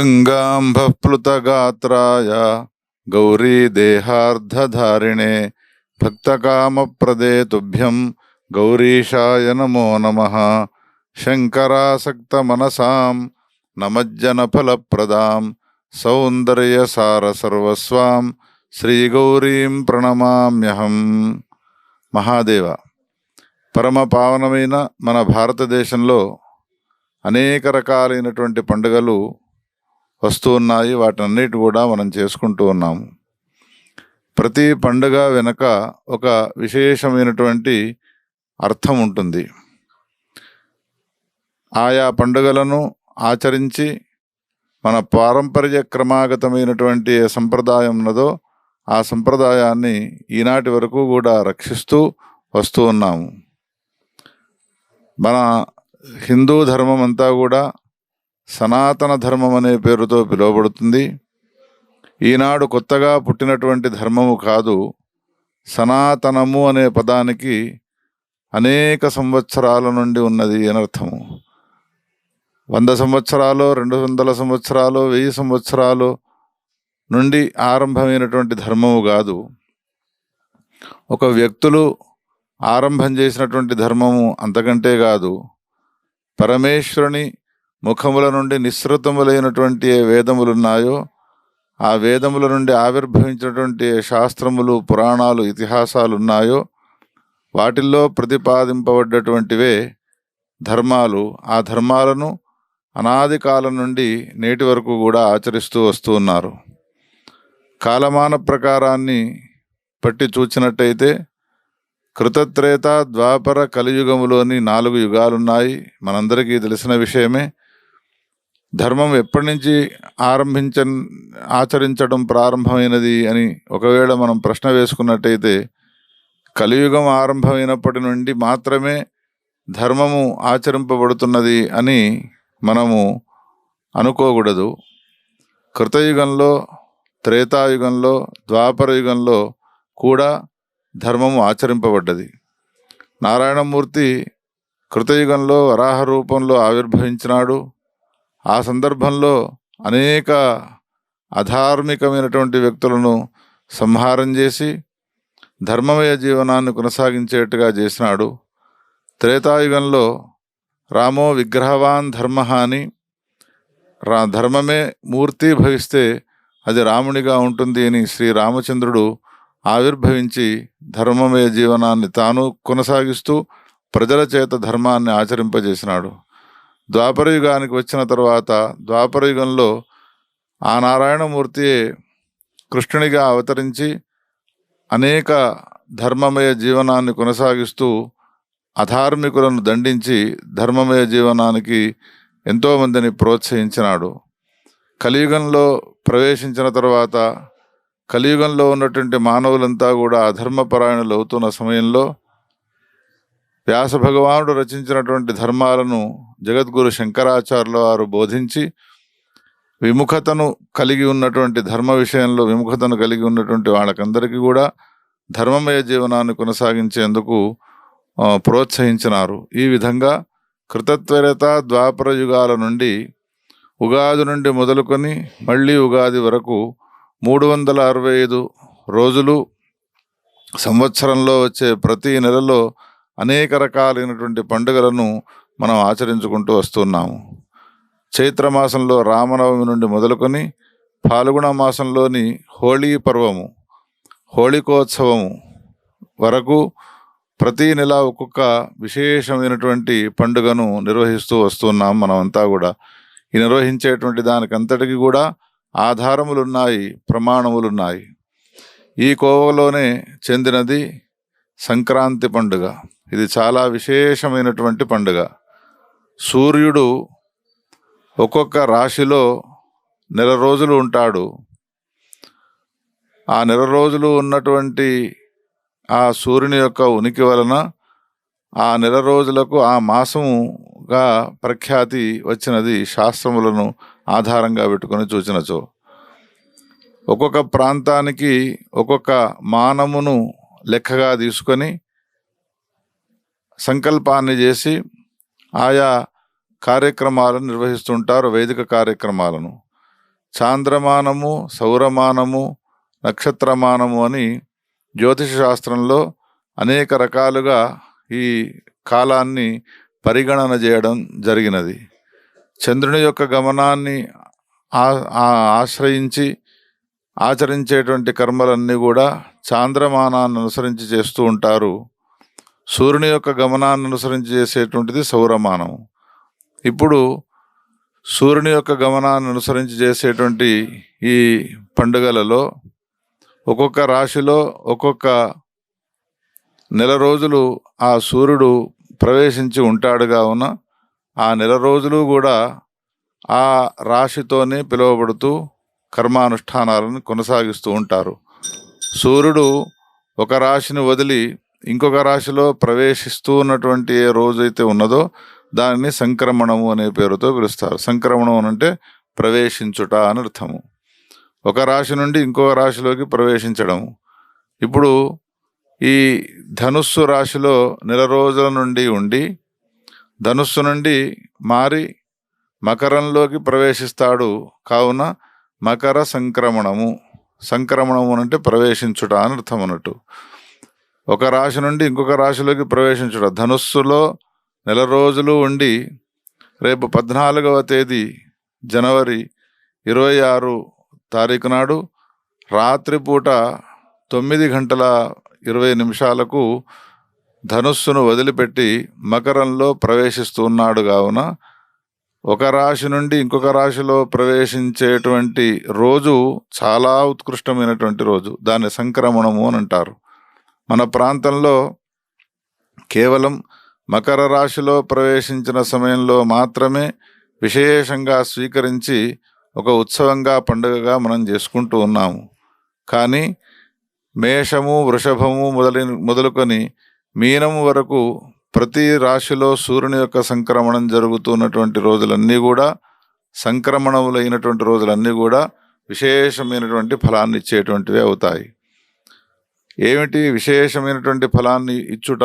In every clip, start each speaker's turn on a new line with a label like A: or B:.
A: గంగాంబప్లుతగాత్రాయ గౌరీదేహార్ధధారిణే భక్తకామప్రదే తుభ్యం గౌరీశాయ నమో నమః. శంకరాసక్తమనసాం నమజ్జనఫలప్రదాం సౌందర్యసారసర్వస్వాం శ్రీగౌరీం ప్రణమామ్యహం. మహాదేవ, పరమ పావనమైన మన భారతదేశంలో అనేక రకాలైనటువంటి పండుగలు వస్తూ ఉన్నాయి. వాటన్నిటి కూడా మనం చేసుకుంటూ ఉన్నాము. ప్రతి పండుగ వెనుక ఒక విశేషమైనటువంటి అర్థం ఉంటుంది. ఆయా పండుగలను ఆచరించి మన పారంపర్య క్రమాగతమైనటువంటి ఏ సంప్రదాయం ఉన్నదో ఆ సంప్రదాయాన్ని ఈనాటి వరకు కూడా రక్షిస్తూ వస్తూ ఉన్నాము. మన హిందూ ధర్మం అంతా కూడా సనాతన ధర్మం అనే పేరుతో పిలువబడుతుంది. ఈనాడు కొత్తగా పుట్టినటువంటి ధర్మము కాదు. సనాతనము అనే పదానికి అనేక సంవత్సరాల నుండి ఉన్నది అనర్థము. 100 సంవత్సరాలు, 200 సంవత్సరాలు, 1000 సంవత్సరాలు నుండి ఆరంభమైనటువంటి ధర్మము కాదు. ఒక వ్యక్తులు ఆరంభం చేసినటువంటి ధర్మము అంతకంటే కాదు. పరమేశ్వరుని ముఖముల నుండి నిస్సృతములైనటువంటి ఏ వేదములున్నాయో ఆ వేదముల నుండి ఆవిర్భవించినటువంటి శాస్త్రములు, పురాణాలు, ఇతిహాసాలు ఉన్నాయో వాటిల్లో ప్రతిపాదింపబడ్డటువంటివే ధర్మాలు. ఆ ధర్మాలను అనాది కాలం నుండి నేటి వరకు కూడా ఆచరిస్తూ వస్తూ ఉన్నారు. కాలమాన ప్రకారాన్ని పట్టి చూచినట్టయితే కృతత్రేత, ద్వాపర, కలియుగములోని 4 యుగాలున్నాయి. మనందరికీ తెలిసిన విషయమే. ధర్మం ఎప్పటి నుంచి ఆచరించడం ప్రారంభమైనది అని ఒకవేళ మనం ప్రశ్న వేసుకున్నట్టయితే కలియుగం ఆరంభమైనప్పటి నుండి మాత్రమే ధర్మము ఆచరింపబడుతున్నది అని మనము అనుకోకూడదు. కృతయుగంలో, త్రేతాయుగంలో, ద్వాపర యుగంలో కూడా ధర్మము ఆచరింపబడ్డది. నారాయణమూర్తి కృతయుగంలో వరాహ రూపంలో ఆవిర్భవించినాడు. ఆ సందర్భంలో అనేక అధార్మికమైనటువంటి వ్యక్తులను సంహారం చేసి ధర్మమయ జీవనాన్ని కొనసాగించేట్టుగా చేసినాడు. త్రేతాయుగంలో రామో విగ్రహవాన్ ధర్మ అని, ధర్మమే మూర్తి భవిస్తే అది రామునిగా ఉంటుంది అని శ్రీరామచంద్రుడు ఆవిర్భవించి ధర్మమయ జీవనాన్ని తాను కొనసాగిస్తూ ప్రజల చేత ధర్మాన్ని ఆచరింపజేసినాడు. ద్వాపర యుగానికి వచ్చిన తర్వాత ద్వాపర యుగంలో ఆ నారాయణమూర్తియే కృష్ణునిగా అవతరించి అనేక ధర్మమయ జీవనాన్ని కొనసాగిస్తూ అధార్మికులను దండించి ధర్మమయ జీవనానికి ఎంతోమందిని ప్రోత్సహించినాడు. కలియుగంలో ప్రవేశించిన తర్వాత కలియుగంలో ఉన్నటువంటి మానవులంతా కూడా అధర్మపరాయణులు అవుతున్న సమయంలో వ్యాస భగవానుడు రచించినటువంటి ధర్మాలను జగద్గురు శంకరాచార్యుల వారు బోధించి విముఖతను కలిగి ఉన్నటువంటి ధర్మ విషయంలో విముఖతను కలిగి ఉన్నటువంటి వాళ్ళకందరికీ కూడా ధర్మమయ జీవనాన్ని కొనసాగించేందుకు ప్రోత్సహించినారు. ఈ విధంగా కృతత్వరత, ద్వాపర యుగాల నుండి ఉగాది నుండి మొదలుకొని మళ్ళీ ఉగాది వరకు 365 రోజులు సంవత్సరంలో వచ్చే ప్రతి నెలలో అనేక రకాలైనటువంటి పండుగలను మనం ఆచరించుకుంటూ వస్తున్నాము. చైత్రమాసంలో రామనవమి నుండి మొదలుకొని ఫాల్గుణ మాసంలోని హోళీ పర్వము, హోళికోత్సవము వరకు ప్రతి నెల ఒక్కొక్క విశేషమైనటువంటి పండుగను నిర్వహిస్తూ వస్తున్నాం మనమంతా కూడా. ఈ నిర్వహించేటువంటి దానికంతటికి కూడా ఆధారములున్నాయి, ప్రమాణములున్నాయి. ఈ కోవలోనే చెందినది సంక్రాంతి పండుగ. ఇది చాలా విశేషమైనటువంటి పండుగ. సూర్యుడు ఒక్కొక్క రాశిలో నెల రోజులు ఉంటాడు. ఆ నెల రోజులు ఉన్నటువంటి ఆ సూర్యుని యొక్క ఉనికి వలన ఆ నెల రోజులకు ఆ మాసముగా ప్రఖ్యాతి వచ్చినది శాస్త్రములను ఆధారంగా పెట్టుకొని చూచినచో. ఒక్కొక్క ప్రాంతానికి ఒక్కొక్క మానమును లెక్కగా తీసుకొని సంకల్పాన్ని చేసి ఆయా కార్యక్రమాలను నిర్వహిస్తుంటారు, వైదిక కార్యక్రమాలను. చాంద్రమానము, సౌరమానము, నక్షత్రమానము అని జ్యోతిష శాస్త్రంలో అనేక రకాలుగా ఈ కాలాన్ని పరిగణన చేయడం జరిగినది. చంద్రుని యొక్క గమనాన్ని ఆశ్రయించి ఆచరించేటువంటి కర్మలన్నీ కూడా చాంద్రమానాన్ని అనుసరించి చేస్తూ ఉంటారు. సూర్యుని యొక్క గమనాన్ని అనుసరించి చేసేటువంటిది సౌరమానం. ఇప్పుడు సూర్యుని యొక్క గమనాన్ని అనుసరించి చేసేటువంటి ఈ పండుగలలో ఒక్కొక్క రాశిలో ఒక్కొక్క నెల రోజులు ఆ సూర్యుడు ప్రవేశించి ఉంటాడు కావున ఆ నెల రోజులు కూడా ఆ రాశితోనే పిలువబడుతూ కర్మానుష్ఠానాలను కొనసాగిస్తూ ఉంటారు. సూర్యుడు ఒక రాశిని వదిలి ఇంకొక రాశిలో ప్రవేశిస్తూ ఉన్నటువంటి ఏ రోజైతే ఉన్నదో దానిని సంక్రమణము అనే పేరుతో పిలుస్తారు. సంక్రమణం అంటే ప్రవేశించుట అని అర్థము. ఒక రాశి నుండి ఇంకొక రాశిలోకి ప్రవేశించడము. ఇప్పుడు ఈ ధనుస్సు రాశిలో నెల రోజుల నుండి ఉండి ధనుస్సు నుండి మారి మకరంలోకి ప్రవేశిస్తాడు కావున మకర సంక్రమణము. సంక్రమణము అంటే ప్రవేశించుట అని అర్థం అన్నట్టు. ఒక రాశి నుండి ఇంకొక రాశిలోకి ప్రవేశించుట. ధనుస్సులో నెల రోజులు ఉండి రేపు 14వ తేదీ జనవరి 26 తారీఖు నాడు రాత్రిపూట 9:20 ధనుస్సును వదిలిపెట్టి మకరంలో ప్రవేశిస్తున్నాడు కావున ఒక రాశి నుండి ఇంకొక రాశిలో ప్రవేశించేటువంటి రోజు చాలా ఉత్కృష్టమైనటువంటి రోజు. దాన్ని సంక్రమణము అని అంటారు. మన ప్రాంతంలో కేవలం మకర రాశిలో ప్రవేశించిన సమయంలో మాత్రమే విశేషంగా స్వీకరించి ఒక ఉత్సవంగా పండుగగా మనం చేసుకుంటూ ఉన్నాము. కానీ మేషము, వృషభము మొదలుకొని మీనము వరకు ప్రతి రాశిలో సూర్యుని యొక్క సంక్రమణం జరుగుతున్నటువంటి రోజులన్నీ కూడా సంక్రమణములైనటువంటి రోజులన్నీ కూడా విశేషమైనటువంటి ఫలాన్ని ఇచ్చేటువంటివి అవుతాయి. ఏమిటి విశేషమైనటువంటి ఫలాన్ని ఇచ్చుట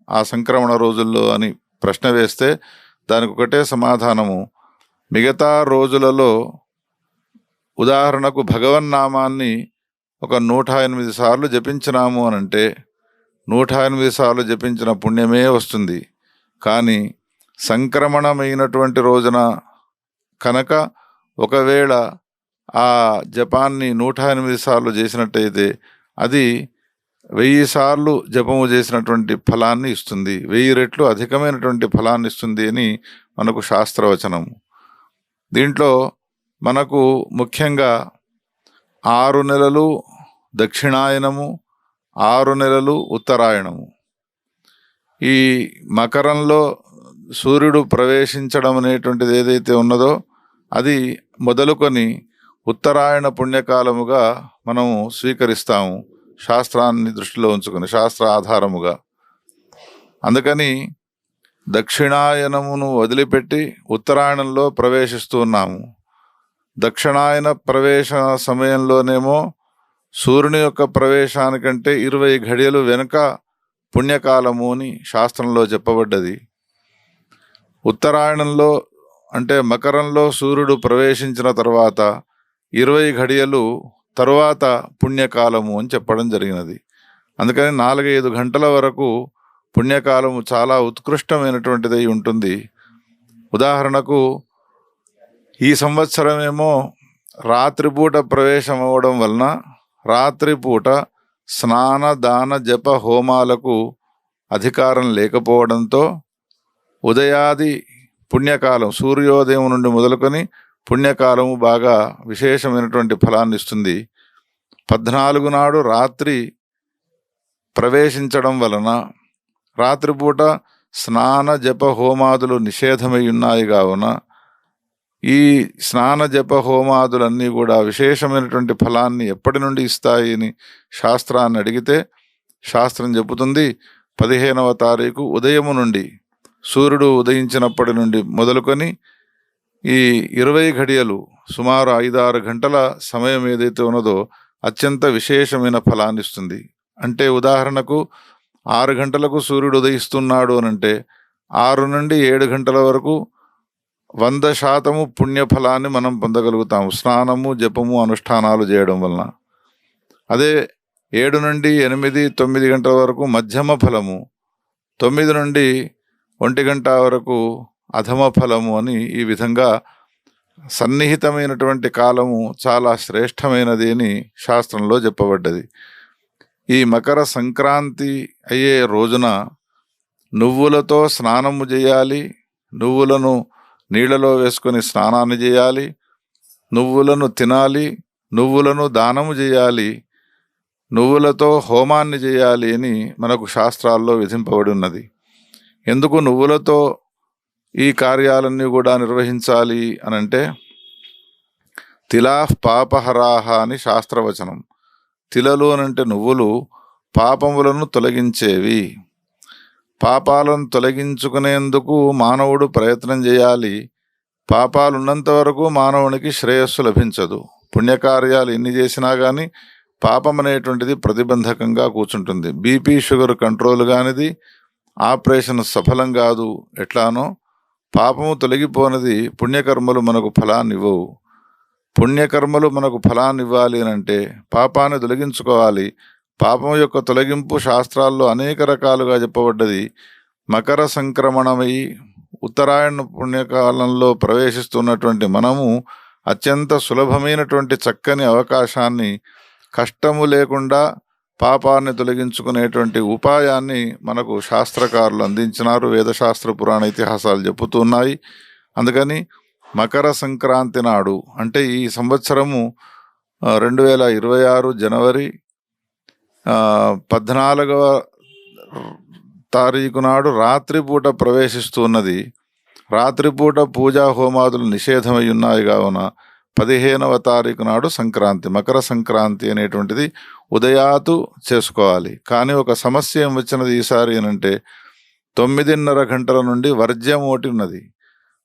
A: ఆ సంక్రమణ రోజుల్లో అని ప్రశ్న వేస్తే దానికి ఒకటే సమాధానము. మిగతా రోజులలో ఉదాహరణకు భగవన్నామాన్ని ఒక 108 సార్లు జపించినాము అని అంటే 108 సార్లు జపించిన పుణ్యమే వస్తుంది. కానీ సంక్రమణమైనటువంటి రోజున కనుక ఒకవేళ ఆ జపాన్ని 108 సార్లు చేసినట్టయితే అది 1000 సార్లు జపము చేసినటువంటి ఫలాన్ని ఇస్తుంది. 1000 రెట్లు అధికమైనటువంటి ఫలాన్ని ఇస్తుంది అని మనకు శాస్త్రవచనము. దీంట్లో మనకు ముఖ్యంగా 6 నెలలు దక్షిణాయనము, 6 నెలలు ఉత్తరాయణము. ఈ మకరంలో సూర్యుడు ప్రవేశించడం అనేటువంటిది ఏదైతే ఉన్నదో అది మొదలుకొని ఉత్తరాయణ పుణ్యకాలముగా మనము స్వీకరిస్తాము, శాస్త్రాన్ని దృష్టిలో ఉంచుకొని, శాస్త్ర ఆధారముగా. అందుకని దక్షిణాయనమును వదిలిపెట్టి ఉత్తరాయణంలో ప్రవేశిస్తూ ఉన్నాము. దక్షిణాయన ప్రవేశ సమయంలోనేమో సూర్యుని యొక్క ప్రవేశానికంటే 20 ఘడియలు వెనుక పుణ్యకాలము అని శాస్త్రంలో చెప్పబడ్డది. ఉత్తరాయణంలో అంటే మకరంలో సూర్యుడు ప్రవేశించిన తర్వాత 20 ఘడియలు తరువాత పుణ్యకాలము అని చెప్పడం జరిగినది. అందుకని 4-5 గంటల వరకు పుణ్యకాలము చాలా ఉత్కృష్టమైనటువంటిది ఉంటుంది. ఉదాహరణకు ఈ సంవత్సరమేమో రాత్రిపూట ప్రవేశం అవ్వడం వలన రాత్రిపూట స్నాన దాన జప హోమాలకు అధికారం లేకపోవడంతో ఉదయాది పుణ్యకాలం సూర్యోదయం నుండి మొదలుకొని పుణ్యకాలము బాగా విశేషమైనటువంటి ఫలాన్ని ఇస్తుంది. 14 నాడు రాత్రి ప్రవేశించడం వలన రాత్రిపూట స్నాన జప హోమాదులు నిషేధమై ఉన్నాయి కావున ఈ స్నాన జప హోమాదులన్నీ కూడా విశేషమైనటువంటి ఫలాన్ని ఎప్పటి నుండి ఇస్తాయి అని శాస్త్రాన్ని అడిగితే శాస్త్రం చెబుతుంది 15వ తారీఖు ఉదయము నుండి సూర్యుడు ఉదయించినప్పటి నుండి మొదలుకొని ఈ 20 ఘడియలు సుమారు 5-6 గంటల సమయం ఏదైతే ఉన్నదో అత్యంత విశేషమైన ఫలాన్ని ఇస్తుంది. అంటే ఉదాహరణకు 6 గంటలకు సూర్యుడు ఉదయిస్తున్నాడు అని అంటే 6 నుండి 7 గంటల వరకు 100% పుణ్యఫలాన్ని మనం పొందగలుగుతాము స్నానము, జపము, అనుష్ఠానాలు చేయడం వలన. అదే 7 నుండి 8, 9 గంటల వరకు మధ్యమ ఫలము, 9 నుండి 1 గంట వరకు అధమ ఫలము అని ఈ విధంగా సన్నిహితమైనటువంటి కాలము చాలా శ్రేష్టమైనది అని శాస్త్రంలో చెప్పబడ్డది. ఈ మకర సంక్రాంతి అయ్యే రోజున నువ్వులతో స్నానము చేయాలి, నువ్వులను నీళ్ళలో వేసుకొని స్నానాన్ని చేయాలి, నువ్వులను తినాలి, నువ్వులను దానము చేయాలి, నువ్వులతో హోమాన్ని చేయాలి అని మనకు శాస్త్రాల్లో విధింపబడి ఉన్నది. ఎందుకు నువ్వులతో ఈ కార్యాలన్నీ కూడా నిర్వహించాలి అనంటే, తిలాః పాపహరాహ అని శాస్త్రవచనం. తిలలు అనంటే నువ్వులు పాపములను తొలగించేవి. పాపాలను తొలగించుకునేందుకు మానవుడు ప్రయత్నం చేయాలి. పాపాలు ఉన్నంత వరకు మానవునికి శ్రేయస్సు లభించదు. పుణ్యకార్యాలు ఎన్ని చేసినా కానీ పాపం అనేటువంటిది ప్రతిబంధకంగా కూర్చుంటుంది. బీపీ షుగర్ కంట్రోల్ కానిది, ఆపరేషన్ సఫలం కాదు. ఎట్లానో పాపము తొలగిపోనది పుణ్యకర్మలు మనకు ఫలాన్ని ఇవ్వవు. పుణ్యకర్మలు మనకు ఫలాన్ని ఇవ్వాలి అంటే పాపాన్ని తొలగించుకోవాలి. పాపం యొక్క తొలగింపు శాస్త్రాల్లో అనేక రకాలుగా చెప్పబడ్డది. మకర సంక్రమణమై ఉత్తరాయణ పుణ్యకాలంలో ప్రవేశిస్తున్నటువంటి మనము అత్యంత సులభమైనటువంటి చక్కని అవకాశాన్ని, కష్టము లేకుండా పాపాన్ని తొలగించుకునేటువంటి ఉపాయాన్ని మనకు శాస్త్రకారులు అందించినారు. వేదశాస్త్ర పురాణ ఇతిహాసాలు చెబుతున్నాయి. అందుకని మకర సంక్రాంతి నాడు అంటే ఈ సంవత్సరము 2026 జనవరి 14వ తారీఖు నాడు రాత్రిపూట ప్రవేశిస్తున్నది. రాత్రిపూట పూజా హోమాదులు నిషేధమై ఉన్నాయి కావున 15వ తారీఖు నాడు సంక్రాంతి, మకర సంక్రాంతి అనేటువంటిది ఉదయాతు చేసుకోవాలి. కానీ ఒక సమస్య ఏం వచ్చినది ఈసారి అనంటే 9:30 గంటల నుండి వర్జ్యం ఒకటి ఉన్నది.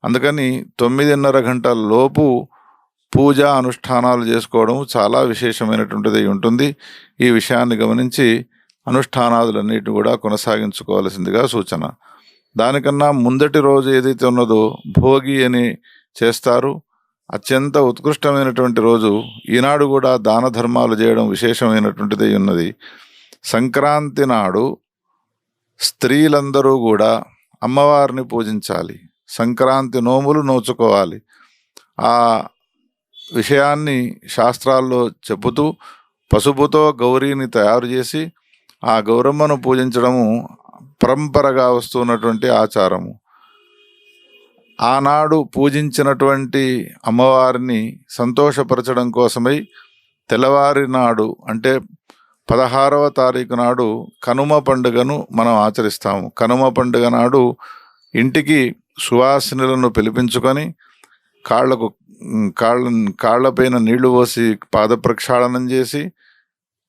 A: అందుకని 9:30 గంటల లోపు పూజా అనుష్ఠానాలు చేసుకోవడం చాలా విశేషమైనటువంటిది ఉంటుంది. ఈ విషయాన్ని గమనించి అనుష్ఠానాదులన్నిటిని కూడా కొనసాగించుకోవాల్సిందిగా సూచన. దానికన్నా ముందటి రోజు ఏదైతే ఉన్నదో భోగి అని చేస్తారు. అత్యంత ఉత్కృష్టమైనటువంటి రోజు. ఈనాడు కూడా దాన ధర్మాలు చేయడం విశేషమైనటువంటిది ఉన్నది. సంక్రాంతి నాడు స్త్రీలందరూ కూడా అమ్మవారిని పూజించాలి. సంక్రాంతి నోములు నోచుకోవాలి. ఆ విషయాన్ని శాస్త్రాల్లో చెబుతూ పసుపుతో గౌరీని తయారు చేసి ఆ గౌరమ్మను పూజించడము పరంపరగా వస్తున్నటువంటి ఆచారము. ఆనాడు పూజించినటువంటి అమ్మవారిని సంతోషపరచడం కోసమై తెల్లవారి నాడు అంటే 16వ తారీఖు నాడు కనుమ పండుగను మనం ఆచరిస్తాము. కనుమ పండుగ నాడు ఇంటికి సువాసినులను పిలిపించుకొని కాళ్ళపైన నీళ్లు పోసి పాద ప్రక్షాళనం చేసి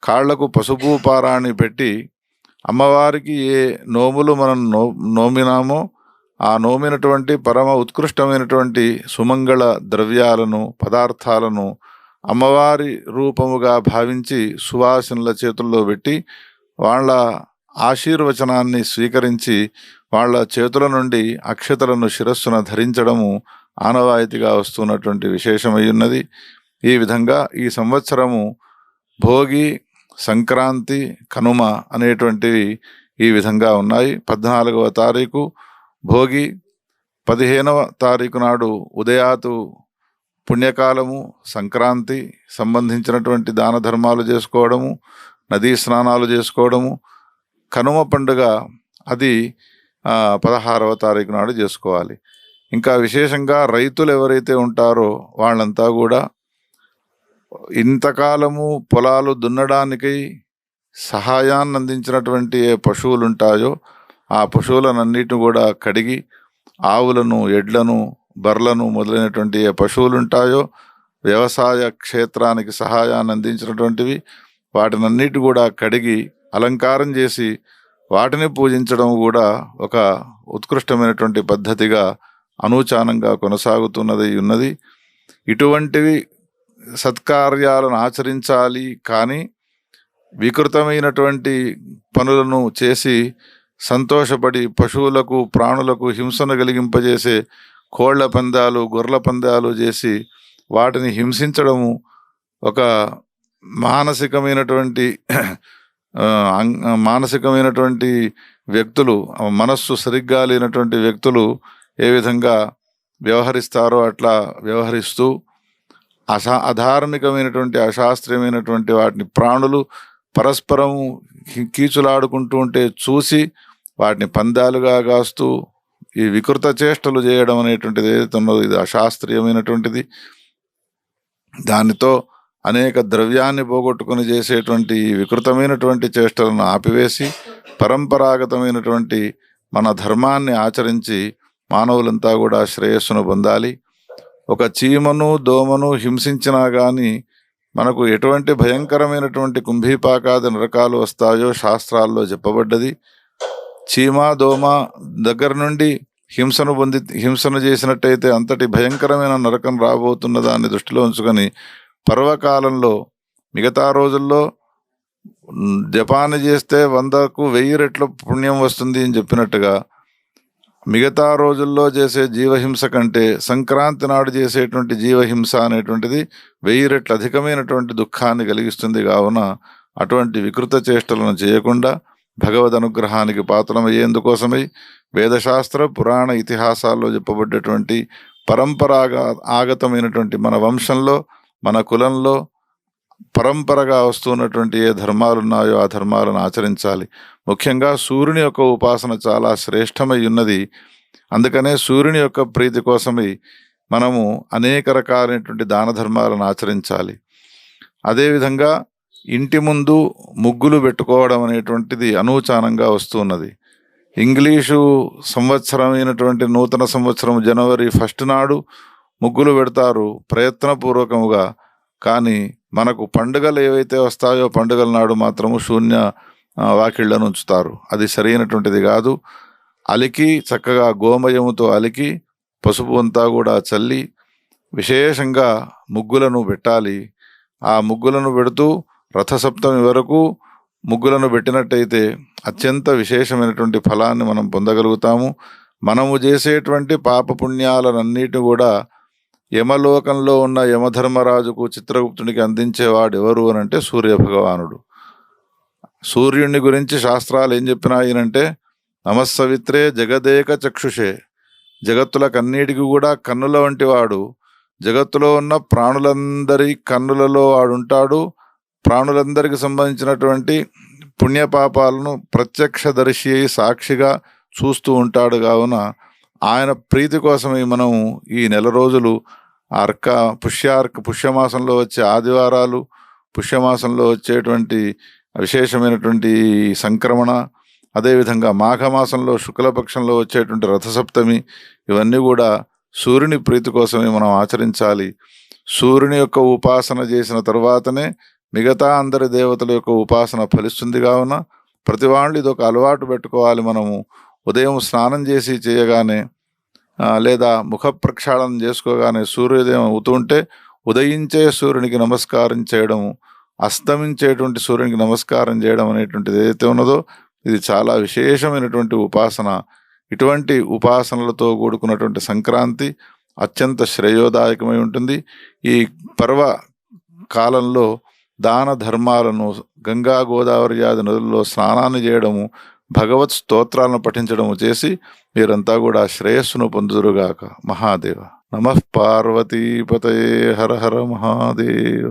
A: కాళ్లకు పసుపు పారాణి పెట్టి అమ్మవారికి ఏ నోములు మనం నోమినామో ఆ నోమినటువంటి పరమ ఉత్కృష్టమైనటువంటి సుమంగళ ద్రవ్యాలను, పదార్థాలను అమ్మవారి రూపముగా భావించి సువాసినుల చేతుల్లో పెట్టి వాళ్ళ ఆశీర్వచనాన్ని స్వీకరించి వాళ్ళ చేతుల నుండి అక్షతలను శిరస్సున ధరించడము ఆనవాయితీగా వస్తున్నటువంటి విశేషమై ఉన్నది. ఈ విధంగా ఈ సంవత్సరము భోగి, సంక్రాంతి, కనుమ అనేటువంటివి ఈ విధంగా ఉన్నాయి. 14వ తారీఖు భోగి, 15వ తారీఖు నాడు ఉదయాతు పుణ్యకాలము, సంక్రాంతి సంబంధించినటువంటి దాన ధర్మాలు చేసుకోవడము, నదీ స్నానాలు చేసుకోవడము. కనుమ పండుగ అది 16వ తారీఖు నాడు చేసుకోవాలి. ఇంకా విశేషంగా రైతులు ఎవరైతే ఉంటారో వాళ్ళంతా కూడా ఇంతకాలము పొలాలు దున్నడానికై సహాయాన్ని అందించినటువంటి ఏ పశువులు ఉంటాయో ఆ పశువులనన్నిటిని కూడా కడిగి ఆవులను, ఎడ్లను, బర్లను మొదలైనటువంటి ఏ పశువులు ఉంటాయో వ్యవసాయ క్షేత్రానికి సహాయాన్ని అందించినటువంటివి వాటినన్నిటి కూడా కడిగి అలంకారం చేసి వాటిని పూజించడం కూడా ఒక ఉత్కృష్టమైనటువంటి పద్ధతిగా అనూచానంగా కొనసాగుతున్నది ఉన్నది. ఇటువంటివి సత్కార్యాలను ఆచరించాలి. కానీ వికృతమైనటువంటి పనులను చేసి సంతోషపడి పశువులకు, ప్రాణులకు హింసను కలిగింపజేసే కోళ్ల పందాలు, గొర్రెల పందాలు చేసి వాటిని హింసించడము ఒక మానసికమైనటువంటి మానసికమైనటువంటి వ్యక్తులు, మనస్సు సరిగ్గా లేనటువంటి వ్యక్తులు ఏ విధంగా వ్యవహరిస్తారో అట్లా వ్యవహరిస్తూ అధార్మికమైనటువంటి, అశాస్త్రీయమైనటువంటి వాటిని ప్రాణులు పరస్పరం కీచులాడుకుంటూ ఉంటే చూసి వాటిని పందాలుగా కాస్తూ ఈ వికృత చేష్టలు చేయడం అనేటువంటిది ఏదైతే ఉన్నదో ఇది అశాస్త్రీయమైనటువంటిది. దానితో అనేక ద్రవ్యాన్ని పోగొట్టుకుని చేసేటువంటి ఈ వికృతమైనటువంటి చేష్టలను ఆపివేసి పరంపరాగతమైనటువంటి మన ధర్మాన్ని ఆచరించి మానవులంతా కూడా శ్రేయస్సును పొందాలి. ఒక చీమను, దోమను హింసించినా కానీ మనకు ఎటువంటి భయంకరమైనటువంటి కుంభీపాకాది నరకాలు వస్తాయో శాస్త్రాల్లో చెప్పబడ్డది. చీమ, దోమ దగ్గర నుండి హింసను చేసినట్టయితే అంతటి భయంకరమైన నరకం రాబోతున్న దాన్ని దృష్టిలో ఉంచుకొని పర్వకాలంలో మిగతా రోజుల్లో జపాన్ని చేస్తే 100కు 1000 రెట్ల పుణ్యం వస్తుంది అని చెప్పినట్టుగా మిగతా రోజుల్లో చేసే జీవహింస కంటే సంక్రాంతి నాడు చేసేటువంటి జీవహింస అనేటువంటిది 1000 రెట్ల అధికమైనటువంటి దుఃఖాన్ని కలిగిస్తుంది. కావున అటువంటి వికృత చేష్టలను చేయకుండా భగవద్ అనుగ్రహానికి పాత్రమయ్యేందుకోసమై వేదశాస్త్ర, పురాణ, ఇతిహాసాల్లో చెప్పబడ్డటువంటి ఆగతమైనటువంటి మన వంశంలో, మన కులంలో పరంపరగా వస్తున్నటువంటి ఏ ధర్మాలు ఉన్నాయో ఆ ధర్మాలను ఆచరించాలి. ముఖ్యంగా సూర్యుని యొక్క ఉపాసన చాలా శ్రేష్టమై ఉన్నది. అందుకనే సూర్యుని యొక్క ప్రీతి కోసమై మనము అనేక రకాలైనటువంటి దాన ధర్మాలను ఆచరించాలి. అదేవిధంగా ఇంటి ముందు ముగ్గులు పెట్టుకోవడం అనేటువంటిది అనూచానంగా వస్తున్నది. ఇంగ్లీషు సంవత్సరమైనటువంటి నూతన సంవత్సరం జనవరి 1 నాడు ముగ్గులు పెడతారు ప్రయత్నపూర్వకముగా. కానీ మనకు పండుగలు ఏవైతే వస్తాయో పండుగల నాడు మాత్రము శూన్య వాకిళ్లను ఉంచుతారు. అది సరైనటువంటిది కాదు. అలికి చక్కగా గోమయముతో అలికి పసుపు అంతా కూడా చల్లి విశేషంగా ముగ్గులను పెట్టాలి. ఆ ముగ్గులను పెడుతూ రథసప్తమి వరకు ముగ్గులను పెట్టినట్టయితే అత్యంత విశేషమైనటువంటి ఫలాన్ని మనం పొందగలుగుతాము. మనము చేసేటువంటి పాపపుణ్యాలన్నిటిని కూడా యమలోకంలో ఉన్న యమధర్మరాజుకు, చిత్రగుప్తునికి అందించేవాడు ఎవరు అని అంటే సూర్యభగవానుడు. సూర్యుని గురించి శాస్త్రాలు ఏం చెప్పినాయనంటే నమస్సవిత్రే జగదేక చక్షుషే, జగత్తులకన్నిటికీ కూడా కన్నుల వంటి వాడు. జగత్తులో ఉన్న ప్రాణులందరి కన్నులలో వాడుంటాడు. ప్రాణులందరికి సంబంధించినటువంటి పుణ్యపాపాలను ప్రత్యక్షదర్శి అయి సాక్షిగా చూస్తూ ఉంటాడు. కావున ఆయన ప్రీతి కోసమే మనం ఈ నెల రోజులు పుష్యమాసంలో వచ్చే ఆదివారాలు, పుష్యమాసంలో వచ్చేటువంటి విశేషమైనటువంటి సంక్రమణ, అదేవిధంగా మాఘమాసంలో శుక్లపక్షంలో వచ్చేటువంటి రథసప్తమి, ఇవన్నీ కూడా సూర్యుని ప్రీతి కోసమే మనం ఆచరించాలి. సూర్యుని యొక్క ఉపాసన చేసిన తర్వాతనే మిగతా అందరి దేవతల యొక్క ఉపాసన ఫలిస్తుంది. కావున ప్రతి వాళ్ళు ఇదొక అలవాటు పెట్టుకోవాలి. మనము ఉదయం స్నానం చేసి చేయగానే లేదా ముఖ ప్రక్షాళన చేసుకోగానే సూర్యోదయం అవుతుంటే ఉదయించే సూర్యునికి నమస్కారం చేయడము, అస్తమించేటువంటి సూర్యునికి నమస్కారం చేయడం అనేటువంటిది ఏదైతే ఉన్నదో ఇది చాలా విశేషమైనటువంటి ఉపాసన. ఇటువంటి ఉపాసనలతో కూడుకున్నటువంటి సంక్రాంతి అత్యంత శ్రేయోదాయకమై ఉంటుంది. ఈ పర్వ కాలంలో దాన ధర్మాలను, గంగా, గోదావరి ఆది నదుల్లో స్నానాన్ని చేయడము, భగవత్ స్తోత్రాలను పఠించడము చేసి మీరంతా కూడా శ్రేయస్సును పొందుదురుగాక. మహాదేవ. నమః పార్వతీపతయే. హర హర మహాదేవ.